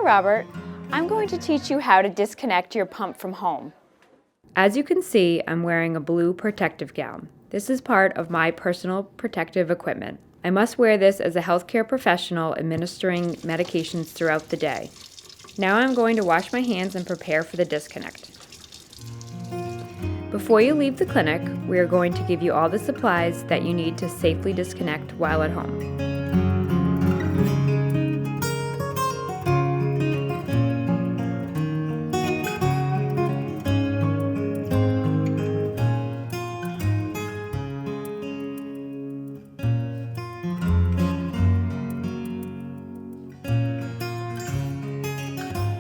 Robert. I'm going to teach you how to disconnect your pump from home. As you can see, I'm wearing a blue protective gown. This is part of my personal protective equipment. I must wear this as a healthcare professional administering medications throughout the day. Now I'm going to wash my hands and prepare for the disconnect. Before you leave the clinic, we are going to give you all the supplies that you need to safely disconnect while at home.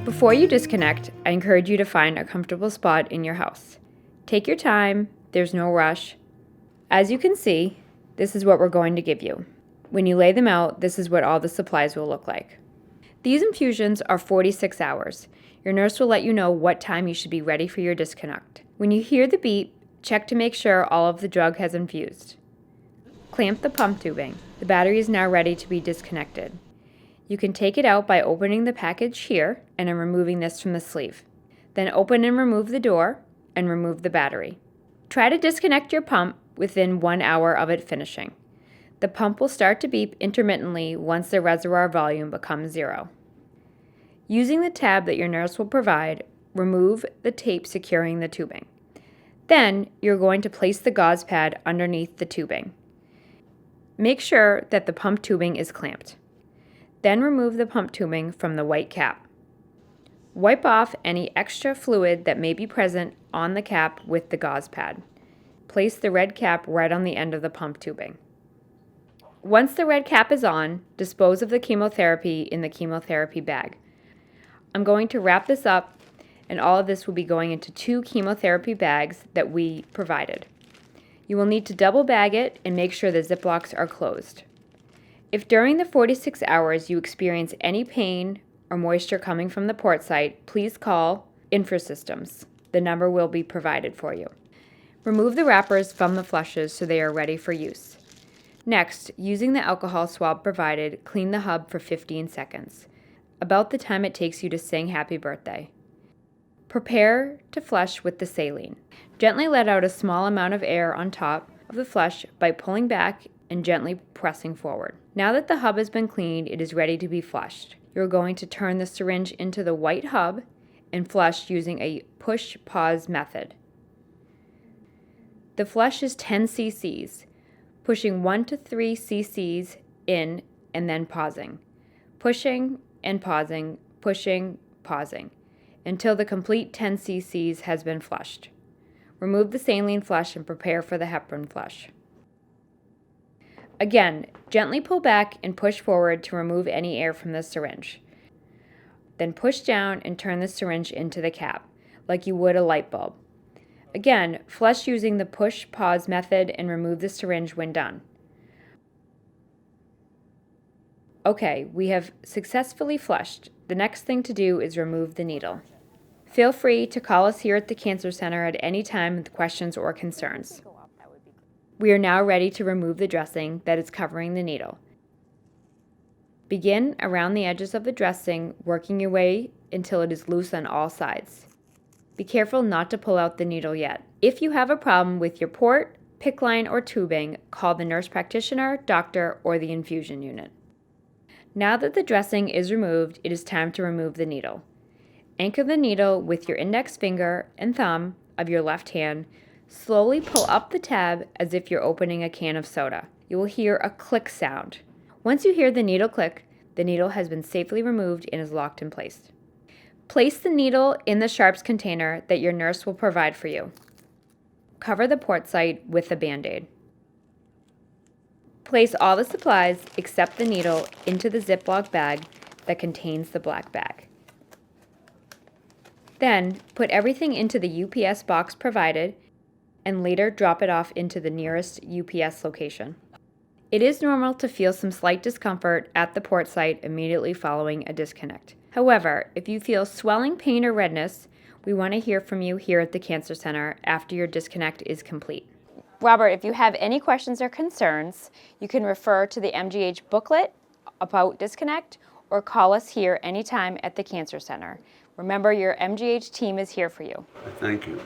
Before you disconnect, I encourage you to find a comfortable spot in your house. Take your time, there's no rush. As you can see, this is what we're going to give you. When you lay them out, this is what all the supplies will look like. These infusions are 46 hours. Your nurse will let you know what time you should be ready for your disconnect. When you hear the beep, check to make sure all of the drug has infused. Clamp the pump tubing. The battery is now ready to be disconnected. You can take it out by opening the package here and then removing this from the sleeve. Then open and remove the door and remove the battery. Try to disconnect your pump within 1 hour of it finishing. The pump will start to beep intermittently once the reservoir volume becomes 0. Using the tab that your nurse will provide, remove the tape securing the tubing. Then you're going to place the gauze pad underneath the tubing. Make sure that the pump tubing is clamped. Then remove the pump tubing from the white cap. Wipe off any extra fluid that may be present on the cap with the gauze pad. Place the red cap right on the end of the pump tubing. Once the red cap is on, dispose of the chemotherapy in the chemotherapy bag. I'm going to wrap this up, and all of this will be going into 2 chemotherapy bags that we provided. You will need to double bag it and make sure the Ziplocs are closed. If during the 46 hours you experience any pain or moisture coming from the port site, please call Infusion. The number will be provided for you. Remove the wrappers from the flushes so they are ready for use. Next, using the alcohol swab provided, clean the hub for 15 seconds, about the time it takes you to sing happy birthday. Prepare to flush with the saline. Gently let out a small amount of air on top of the flush by pulling back and gently pressing forward. Now that the hub has been cleaned, it is ready to be flushed. You're going to turn the syringe into the white hub and flush using a push-pause method. The flush is 10 cc's, pushing 1 to 3 cc's in and then pausing. Pushing and pausing, pushing, pausing, until the complete 10 cc's has been flushed. Remove the saline flush and prepare for the heparin flush. Again, gently pull back and push forward to remove any air from the syringe. Then push down and turn the syringe into the cap, like you would a light bulb. Again, flush using the push-pause method and remove the syringe when done. Okay, we have successfully flushed. The next thing to do is remove the needle. Feel free to call us here at the Cancer Center at any time with questions or concerns. We are now ready to remove the dressing that is covering the needle. Begin around the edges of the dressing, working your way until it is loose on all sides. Be careful not to pull out the needle yet. If you have a problem with your port, PICC line, or tubing, call the nurse practitioner, doctor, or the infusion unit. Now that the dressing is removed, it is time to remove the needle. Anchor the needle with your index finger and thumb of your left hand. Slowly pull up the tab as if you're opening a can of soda. You will hear a click sound. Once you hear the needle click, the needle has been safely removed and is locked in place. Place the needle in the sharps container that your nurse will provide for you. Cover the port site with a Band-Aid. Place all the supplies except the needle into the Ziploc bag that contains the black bag. Then put everything into the UPS box provided and later drop it off into the nearest UPS location. It is normal to feel some slight discomfort at the port site immediately following a disconnect. However, if you feel swelling, pain, or redness, we want to hear from you here at the Cancer Center after your disconnect is complete. Robert, if you have any questions or concerns, you can refer to the MGH booklet about disconnect or call us here anytime at the Cancer Center. Remember, your MGH team is here for you. Thank you.